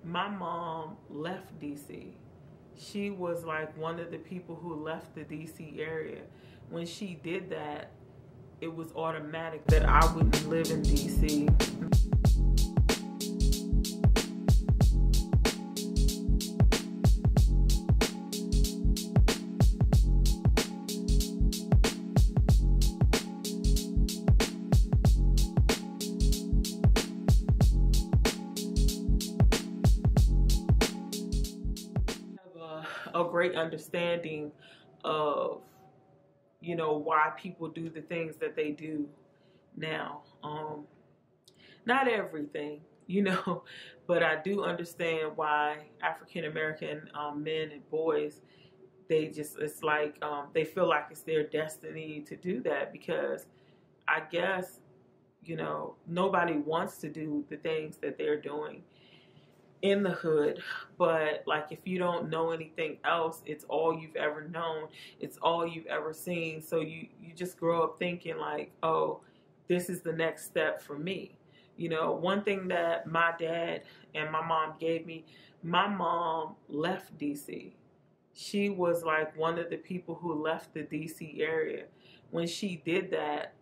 My mom left DC. She was like one of the people who left the DC area. When she did that, it was automatic that I wouldn't live in DC. A great understanding of, why people do the things that they do now. Not everything, but I do understand why African American men and boys, it's like they feel like it's their destiny to do that, because I guess, nobody wants to do the things that they're doing in the hood, but like if you don't know anything else, it's all you've ever known, it's all you've ever seen, so you just grow up thinking like, oh, this is the next step for me. One thing that my dad and my mom gave me, my mom left DC. She was like one of the people who left the DC area. When she did that,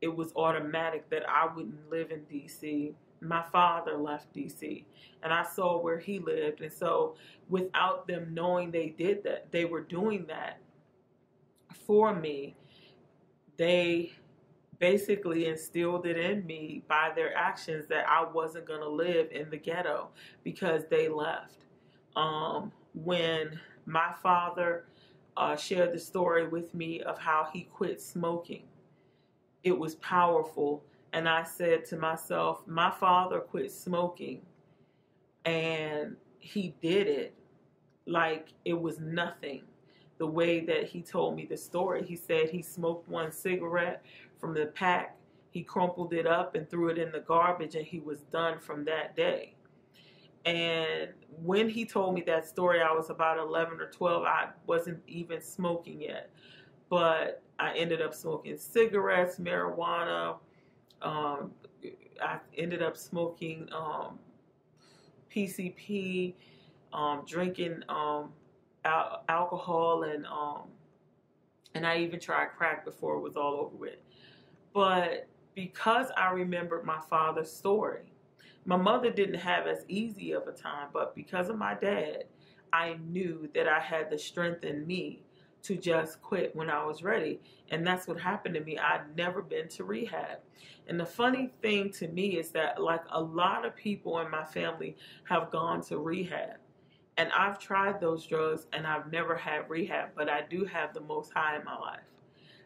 it was automatic that I wouldn't live in DC. My father left DC, and I saw where he lived. And so without them knowing they did that, they were doing that for me, they basically instilled it in me by their actions that I wasn't going to live in the ghetto because they left. When my father shared the story with me of how he quit smoking, it was powerful. And I said to myself, my father quit smoking and he did it like it was nothing. The way that he told me the story, he said he smoked one cigarette from the pack, he crumpled it up and threw it in the garbage, and he was done from that day. And when he told me that story, I was about 11 or 12. I wasn't even smoking yet, but I ended up smoking cigarettes, marijuana. I ended up smoking PCP, drinking alcohol, and I even tried crack before it was all over with. But because I remembered my father's story, my mother didn't have as easy of a time, but because of my dad, I knew that I had the strength in me to just quit when I was ready. And that's what happened to me. I'd never been to rehab. And the funny thing to me is that like a lot of people in my family have gone to rehab. And I've tried those drugs and I've never had rehab, but I do have the Most High in my life.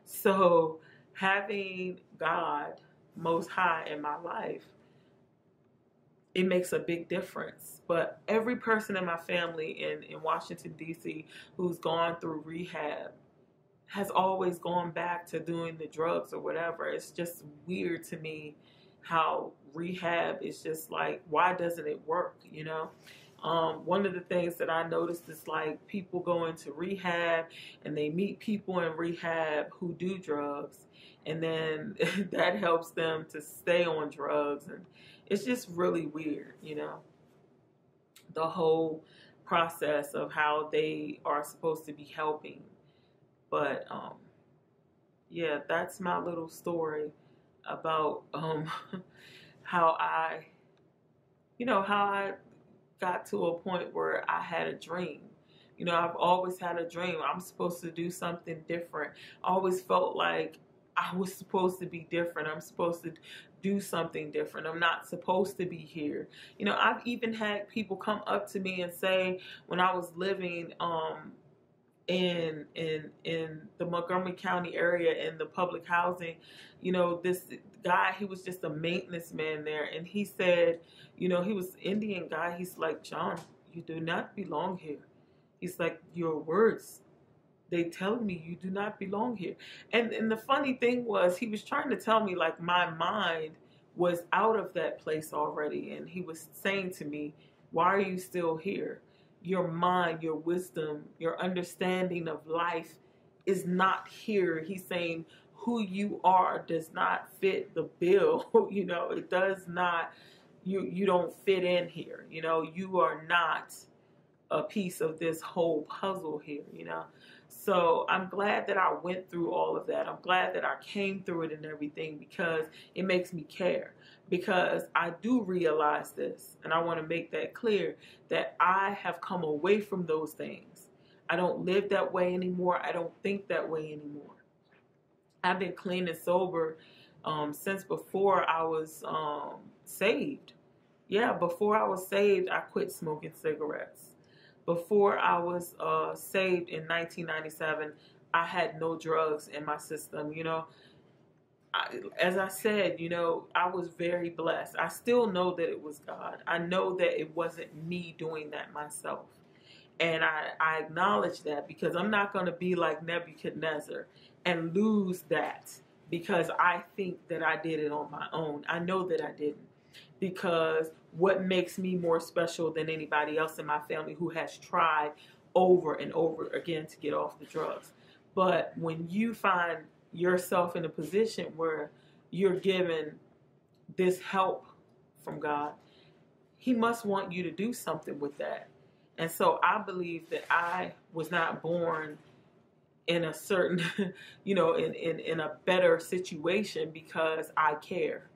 So having God Most High in my life, it makes a big difference. But every person in my family in Washington, D.C. who's gone through rehab has always gone back to doing the drugs or whatever. It's just weird to me how rehab is just like, why doesn't it work, One of the things that I noticed is like people go into rehab and they meet people in rehab who do drugs, and then that helps them to stay on drugs, and it's just really weird, the whole process of how they are supposed to be helping. But yeah, that's my little story about how I got to a point where I had a dream. I've always had a dream. I'm supposed to do something different. I always felt like I was supposed to be different. I'm supposed to do something different. I'm not supposed to be here. I've even had people come up to me and say, when I was living in the Montgomery County area in the public housing, this guy, he was just a maintenance man there, and he said, he was an Indian guy. He's like, John, you do not belong here. He's like, your words, they tell me you do not belong here. And the funny thing was, he was trying to tell me like my mind was out of that place already. And he was saying to me, why are you still here? Your mind, your wisdom, your understanding of life is not here. He's saying who you are does not fit the bill. It does not you don't fit in here. You know, you are not a piece of this whole puzzle here, you know. So I'm glad that I went through all of that. I'm glad that I came through it and everything, because it makes me care. Because I do realize this, and I want to make that clear, that I have come away from those things. I don't live that way anymore. I don't think that way anymore. I've been clean and sober since before I was saved. Yeah, before I was saved, I quit smoking cigarettes. Before I was saved in 1997, I had no drugs in my system. You know, as I said, you know, I was very blessed. I still know that it was God. I know that it wasn't me doing that myself. And I acknowledge that, because I'm not going to be like Nebuchadnezzar and lose that because I think that I did it on my own. I know that I didn't, because what makes me more special than anybody else in my family who has tried over and over again to get off the drugs? But when you find yourself in a position where you're given this help from God, He must want you to do something with that. And so I believe that I was not born in a certain, you know, in a better situation because I care.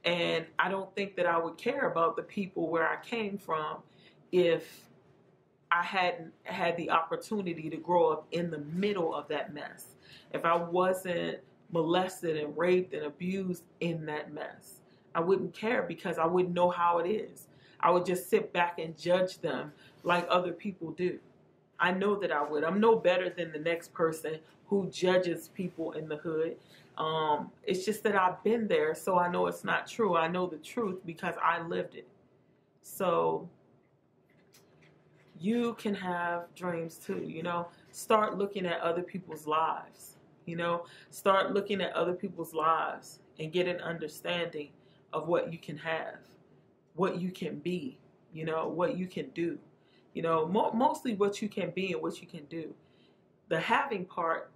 And I don't think that I would care about the people where I came from if I hadn't had the opportunity to grow up in the middle of that mess. If I wasn't molested and raped and abused in that mess, I wouldn't care, because I wouldn't know how it is. I would just sit back and judge them like other people do. I know that I would. I'm no better than the next person who judges people in the hood. It's just that I've been there, so I know it's not true. I know the truth because I lived it. So you can have dreams too, you know. Start looking at other people's lives, you know. Start looking at other people's lives and get an understanding of what you can have, what you can be, you know, what you can do. You know, mostly what you can be and what you can do. The having part,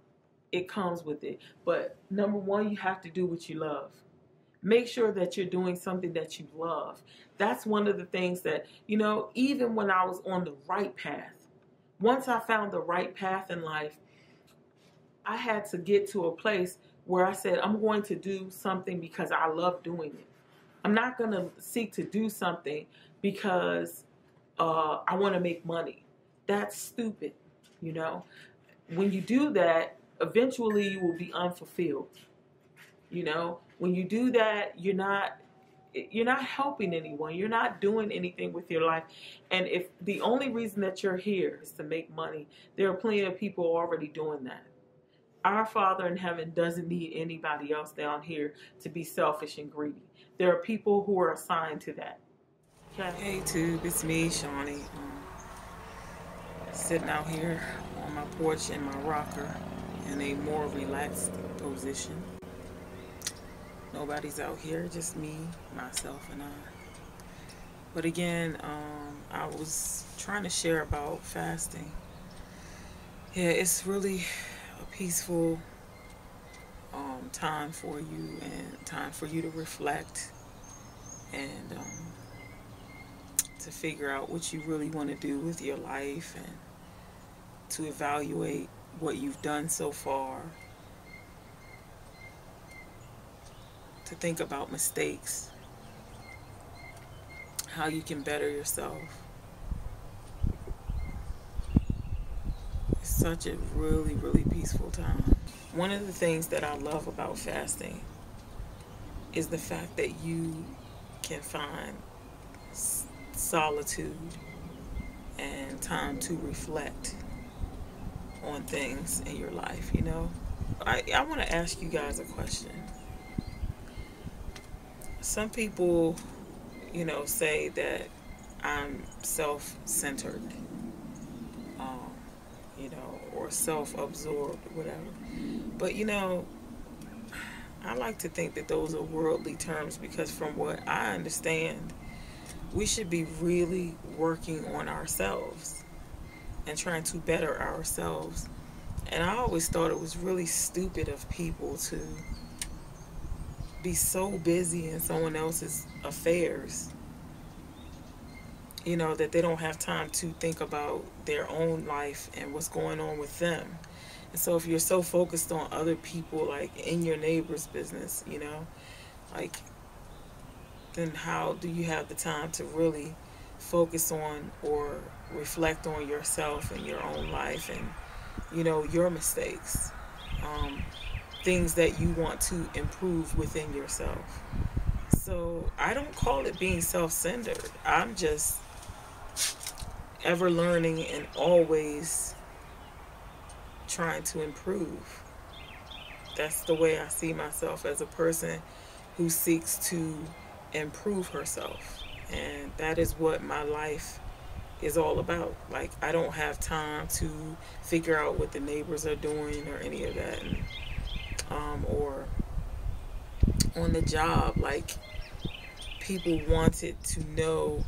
it comes with it. But number one, you have to do what you love. Make sure that you're doing something that you love. That's one of the things that, you know, even when I was on the right path, once I found the right path in life, I had to get to a place where I said, I'm going to do something because I love doing it. I'm not going to seek to do something because I want to make money. That's stupid, you know. When you do that, eventually you will be unfulfilled. You know, when you do that, you're not helping anyone. You're not doing anything with your life. And if the only reason that you're here is to make money, there are plenty of people already doing that. Our Father in heaven doesn't need anybody else down here to be selfish and greedy. There are people who are assigned to that. Okay. Hey tube, it's me, Chauny. Sitting out here on my porch in my rocker in a more relaxed position. Nobody's out here, just me, myself, and I. But again, I was trying to share about fasting. Yeah, it's really a peaceful time for you, and time for you to reflect and to figure out what you really want to do with your life, and to evaluate what you've done so far, to think about mistakes, how you can better yourself. It's such a really, really peaceful time. One of the things that I love about fasting is the fact that you can find solitude and time to reflect on things in your life, you know. I want to ask you guys a question. Some people, you know, say that I'm self-centered, you know, or self-absorbed, whatever. But, you know, I like to think that those are worldly terms, because from what I understand, we should be really working on ourselves and trying to better ourselves. And I always thought it was really stupid of people to be so busy in someone else's affairs, that they don't have time to think about their own life and what's going on with them. And so if you're so focused on other people, like in your neighbor's business, like, then how do you have the time to really focus on or reflect on yourself and your own life and, your mistakes, things that you want to improve within yourself? So I don't call it being self-centered. I'm just ever learning and always trying to improve. That's the way I see myself, as a person who seeks to improve herself. And that is what my life is all about. Like, I don't have time to figure out what the neighbors are doing or any of that. And, or on the job, like, people wanted to know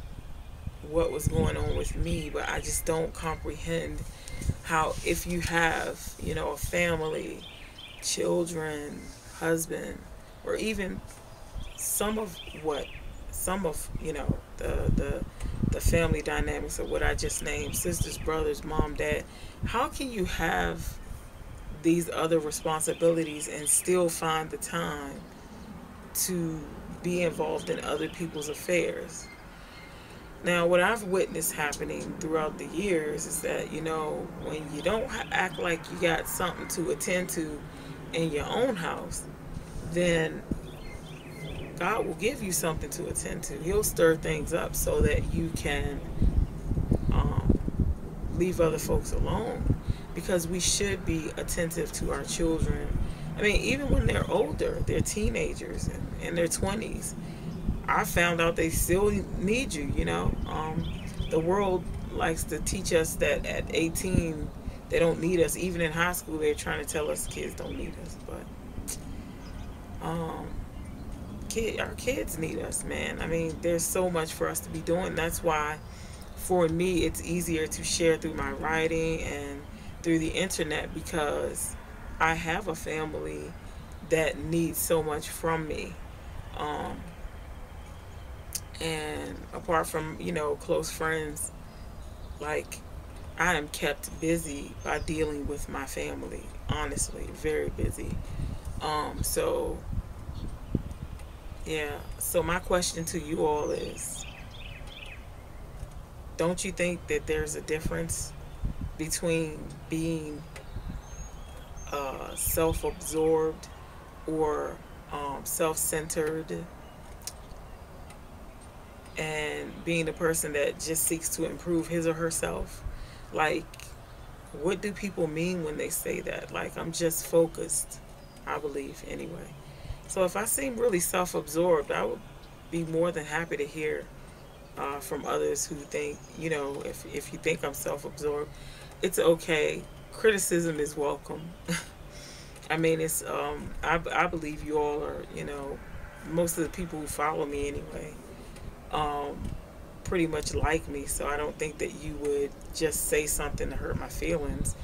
what was going on with me, but I just don't comprehend how, if you have, a family, children, husband, or even some of the family dynamics of what I just named, sisters, brothers, mom, dad, how can you have these other responsibilities and still find the time to be involved in other people's affairs? Now, what I've witnessed happening throughout the years is that, when you don't act like you got something to attend to in your own house, then God will give you something to attend to. He'll stir things up so that you can leave other folks alone, because we should be attentive to our children. I mean, even when they're older, they're teenagers and in their 20s. I found out they still need you, The world likes to teach us that at 18, they don't need us. Even in high school, they're trying to tell us kids don't need us. But our kids need us, man. I mean, there's so much for us to be doing. That's why, for me, it's easier to share through my writing and through the internet, because I have a family that needs so much from me. And apart from, close friends, like, I am kept busy by dealing with my family, honestly, very busy. So, yeah. So my question to you all is, don't you think that there's a difference between being self-absorbed or self-centered, and being the person that just seeks to improve his or herself? Like, what do people mean when they say that? Like, I'm just focused, I believe, anyway. So if I seem really self-absorbed, I would be more than happy to hear from others who think, if you think I'm self-absorbed, it's okay. Criticism is welcome. I mean, it's I believe you all are, most of the people who follow me anyway, pretty much like me. So I don't think that you would just say something to hurt my feelings.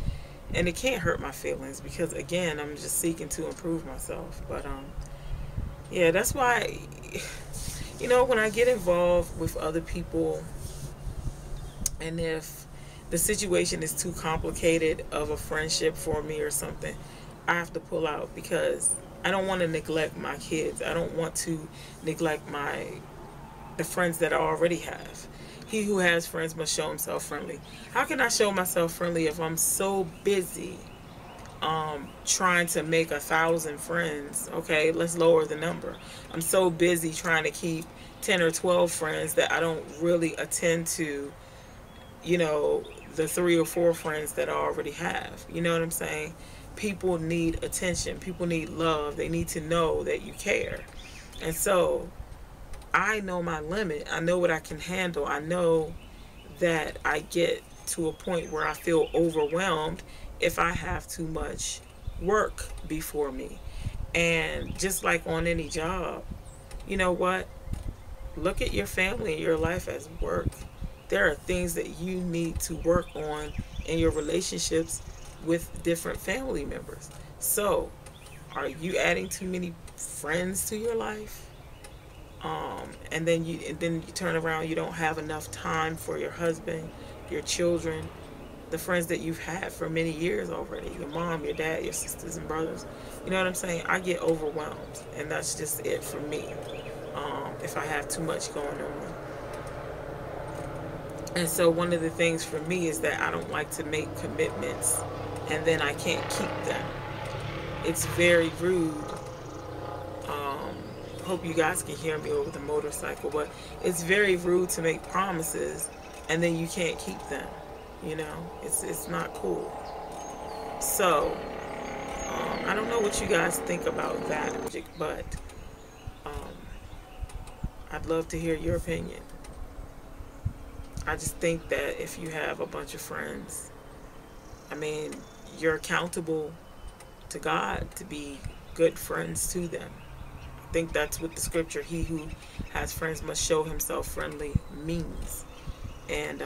And it can't hurt my feelings, because, again, I'm just seeking to improve myself. But yeah, that's why, when I get involved with other people, and if the situation is too complicated of a friendship for me or something, I have to pull out, because I don't want to neglect my kids. I don't want to neglect the friends that I already have. He who has friends must show himself friendly. How can I show myself friendly if I'm so busy trying to make 1,000 friends? Okay, let's lower the number. I'm so busy trying to keep 10 or 12 friends that I don't really attend to, the 3 or 4 friends that I already have. You know what I'm saying? People need attention. People need love. They need to know that you care. And so I know my limit. I know what I can handle. I know that I get to a point where I feel overwhelmed if I have too much work before me. And just like on any job, you know what? Look at your family and your life as work. There are things that you need to work on in your relationships with different family members. So, are you adding too many friends to your life, and then you turn around, you don't have enough time for your husband, your children, the friends that you've had for many years already, your mom, your dad, your sisters and brothers. You know what I'm saying? I get overwhelmed, and that's just it for me, if I have too much going on. And so one of the things for me is that I don't like to make commitments and then I can't keep them. It's very rude. Hope you guys can hear me over the motorcycle, but it's very rude to make promises and then you can't keep them. You know, it's not cool. So I don't know what you guys think about that, but I'd love to hear your opinion. I just think that if you have a bunch of friends, I mean, you're accountable to God to be good friends to them. I think that's what the scripture, he who has friends must show himself friendly, means. And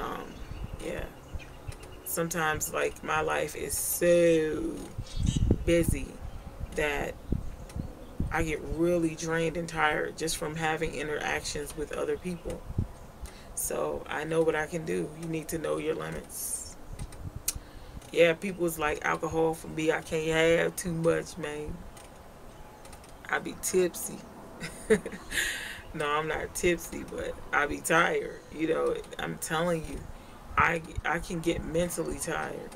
yeah, sometimes like my life is so busy that I get really drained and tired just from having interactions with other people. So I know what I can do. You need to know your limits. Yeah, people's like alcohol for me. I can't have too much, man. I be tipsy. No, I'm not tipsy, but I be tired. You know, I'm telling you, I can get mentally tired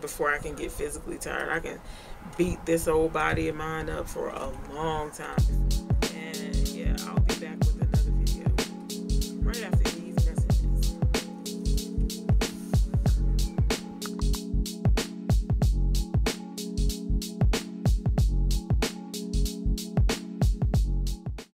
before I can get physically tired. I can beat this old body of mine up for a long time.